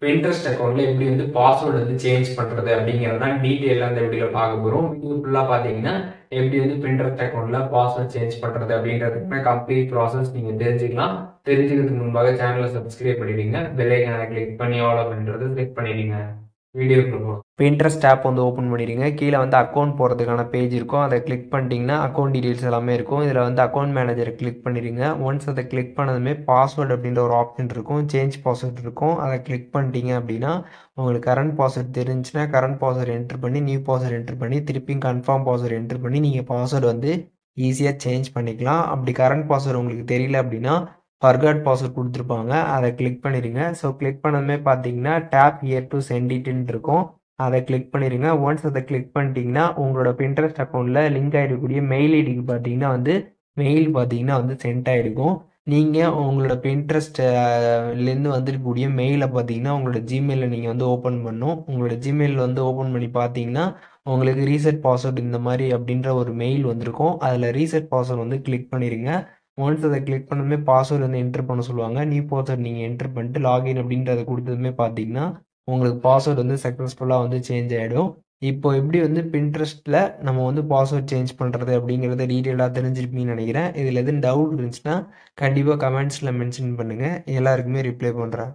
Pinterest அக்கவுண்ட்ல எப்படி வந்து பாஸ்வேர்டு வந்து சேஞ்ச் பண்றது அப்படிங்கிறது தான் டீட்டெயிலாக அந்த வீடியோவில் பார்க்க போகிறோம். வீடியோ ஃபுல்லாக பார்த்தீங்கன்னா எப்படி வந்து பின்ட்ரெஸ்ட் அக்கவுண்ட்ல பாஸ்வேர்ட் சேஞ்ச் பண்றது அப்படின்றதுக்கு கம்ப்ளீட் ப்ராசஸ் நீங்கள் தெரிஞ்சுக்கலாம். தெரிஞ்சுக்கிறதுக்கு முன்பாக சேனலை சப்ஸ்கிரைப் பண்ணிடுங்க. பெல் ஐக்கானை கிளிக் பண்ணி ஆல் அப்படின்றத கிளிக் பண்ணிடுங்க. வீடியோக்குள்ள போகலாம். Pinterest ஆப் வந்து ஓப்பன் பண்ணிடுங்க. கீழே வந்து அக்கௌண்ட் போகிறதுக்கான பேஜ் இருக்கும். அதை கிளிக் பண்ணிட்டீங்கன்னா அக்கௌண்ட் டீட்டெயில்ஸ் எல்லாமே இருக்கும். இதில் வந்து அக்கௌண்ட் மேனேஜரை கிளிக் பண்ணிடுங்க. ஒன்ஸ் அதை கிளிக் பண்ணதுமே பாஸ்வேர்டு அப்படின்ற ஒரு ஆப்ஷன் இருக்கும். சேஞ்ச் பாஸ்வேர்ட் இருக்கும். அதை கிளிக் பண்ணிட்டீங்க அப்படின்னா உங்களுக்கு கரண்ட் பாஸ்வேர்ட் தெரிஞ்சுன்னா கரண்ட் பாஸ்வேர்டு என்ட்ரு பண்ணி நியூ பாஸ்வேர்டு என்ட்ரு பண்ணி திருப்பியும் கன்ஃபார்ம் பாஸ்வேர்டு என்ட்ரு பண்ணி நீங்கள் பாஸ்வேர்டு வந்து ஈஸியாக சேஞ்ச் பண்ணிக்கலாம். அப்படி கரண்ட் பாஸ்வேர்டு உங்களுக்கு தெரியல அப்படின்னா ஃபர்காட் பாஸ்வேர்ட் கொடுத்துருப்பாங்க. அதை கிளிக் பண்ணிடுங்க. ஸோ கிளிக் பண்ணதுமே பார்த்தீங்கன்னா டேப் ஹியர் டு சென்ட் இட்ன்னு இருக்கும். அதை கிளிக் பண்ணிடுங்க. ஒன்ஸ் அதை கிளிக் பண்ணிட்டீங்கன்னா உங்களோட பின்ட்ரெஸ்ட் அக்கௌண்ட்டில் லிங்க் ஆகிடக்கூடிய மெயில் ஐடிக்கு பார்த்தீங்கன்னா வந்து மெயில் பார்த்தீங்கன்னா வந்து சென்ட் ஆகிருக்கும். நீங்கள் உங்களோட பின்ட்ரெஸ்ட்லேருந்து வந்துருக்கக்கூடிய மெயிலை பார்த்தீங்கன்னா உங்களோட ஜிமெயிலில் நீங்கள் வந்து ஓப்பன் பண்ணணும். உங்களோட ஜிமெயிலில் வந்து ஓப்பன் பண்ணி பார்த்தீங்கன்னா உங்களுக்கு ரீசெட் பாஸ்வேர்டு இந்த மாதிரி அப்படின்ற ஒரு மெயில் வந்திருக்கும். அதில் ரீசெட் பாஸ்வேர்டு வந்து கிளிக் பண்ணிடுங்க. ஒன்ஸ் அதை கிளிக் பண்ணதுமே பாஸ்வேர்டு வந்து என்ட்ரு பண்ண சொல்லுவாங்க. நியூ பாஸ்வேர்டு நீங்கள் என்ட்ரு பண்ணிட்டு லாகின் அப்படின்றத கொடுத்ததுமே பார்த்தீங்கன்னா உங்களுக்கு பாஸ்வேர்டு வந்து சக்ஸஸ்ஃபுல்லாக வந்து சேஞ்ச் ஆகிடும். இப்போ எப்படி வந்து பின்ட்ரெஸ்ட்டில் நம்ம வந்து பாஸ்வேர்ட் சேஞ்ச் பண்ணுறது அப்படிங்கிறத டீட்டெயிலாக தெரிஞ்சிருப்பீங்கன்னு நினைக்கிறேன். இதில் எதுவும் டவுட் இருந்துச்சுன்னா கண்டிப்பாக கமெண்ட்ஸில் மென்ஷன் பண்ணுங்கள். எல்லாருக்குமே ரிப்ளை பண்ணுறேன்.